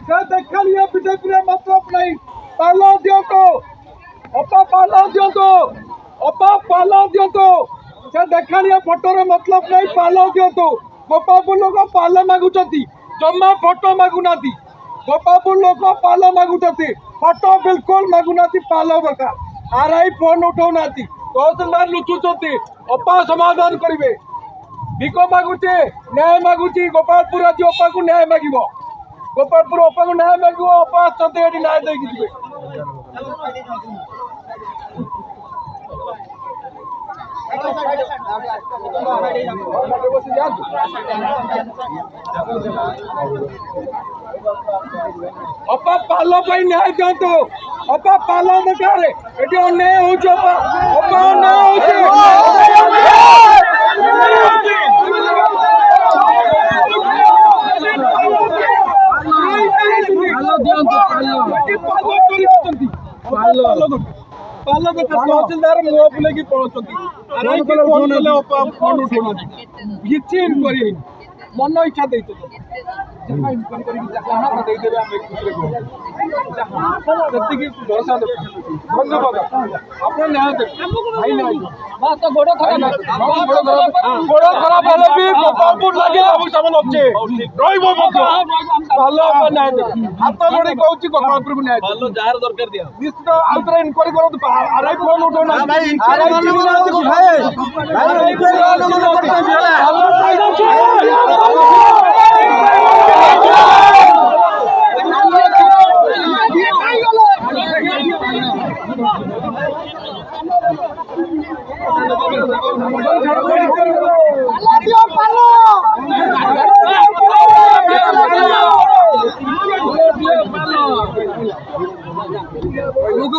से देखलिए बीजेपी मतलब नहीं पाल दियो तो अपा पाल दियो तो अपा पाल दियो तो से देखलिए फोटोर मतलब नहीं पाल दियो तो गोपालपुर लोक पाल मागुंट जमा फोटो मागुना गोपालपुर लोक पाल मागुंट फोटो बिल्कुल मागुना पाल दरकार आरआई फोन उठाऊना तहसीलदार लुचुंट अपा समाधान करेंगे भिक मागुचे न्याय मागुची गोपालपुर आज अपा को न्याय माग गोपालपुर अपा को न्याय माग अपा आसते न्याय देगी अपा पाल न्याय दिंतु अपा पाल दरकार ये अन्याय होपा तहसीलदार मुह बुले पड़ोसी मन इच्छा भरोसा धन्यवाद आप न्याय भाई न्याय गोड़ खराब भी गोपालपुर लगे अच्छे न्याय हाथ जोड़ी कहूँ गोपालपुर को न्याय दरकार दिया निश्चित आउे इनक्वारी करूँ आरआई फोन उठाऊना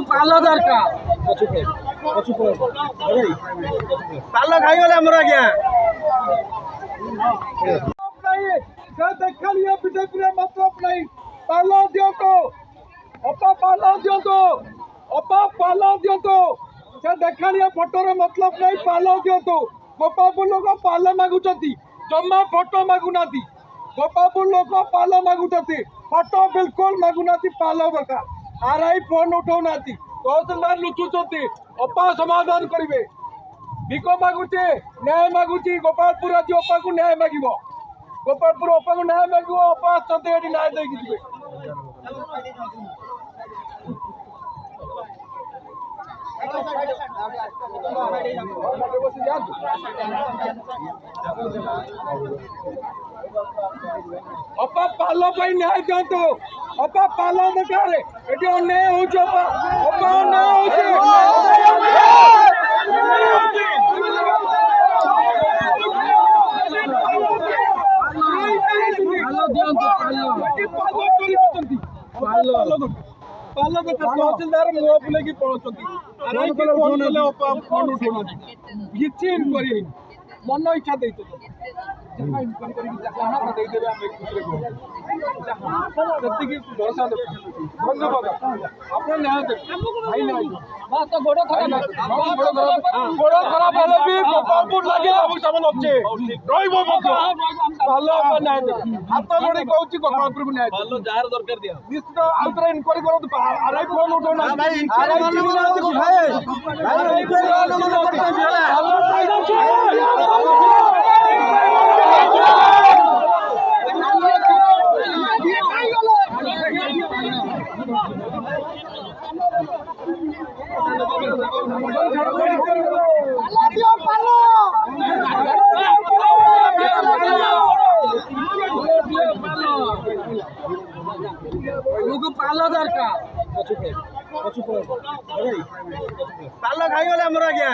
पाल दरकार पाल खाईगले आमर आज्ञा देखलिए बीजेपी मतलब नहीं पाल दियो तो अपा पाल दियो तो अपा पाल दियो तो से देखलिए फोटोर मतलब नहीं पाल दियो तो गोपालपुर लोक पाल मागुंट जमा फोटो मागुना गोपालपुर लोक पाल मागुंट फोटो बिल्कुल मागुना पाल दरकार आरआई फोन उठाऊना तहसीलदार लुचुंट अपा समाधान करेंगे भिक मागुचे न्याय मागुची गोपालपुर आज अपा को न्याय माग गोपालपुर अपा को न्याय माग अपा आसते न्याय देगी अपा पाल न्याय दिंतु अपा पाल दरकार ये अन्याय होपा तहसीलदार मुह बुले पड़ोसी फोन उठाऊना मन इच्छा भरोसा धन्यवाद आप न्याय भाई न्याय गोड़ खराब भी गोपालपुर लगे अच्छे न्याय हाथ जोड़ी कहूँ गोपालपुर को न्याय दरकार दिया निश्चित आउे इनक्वारी करूँ आरआई फोन उठाऊना पाल दरकार पाल खाईगले आमर आज्ञा।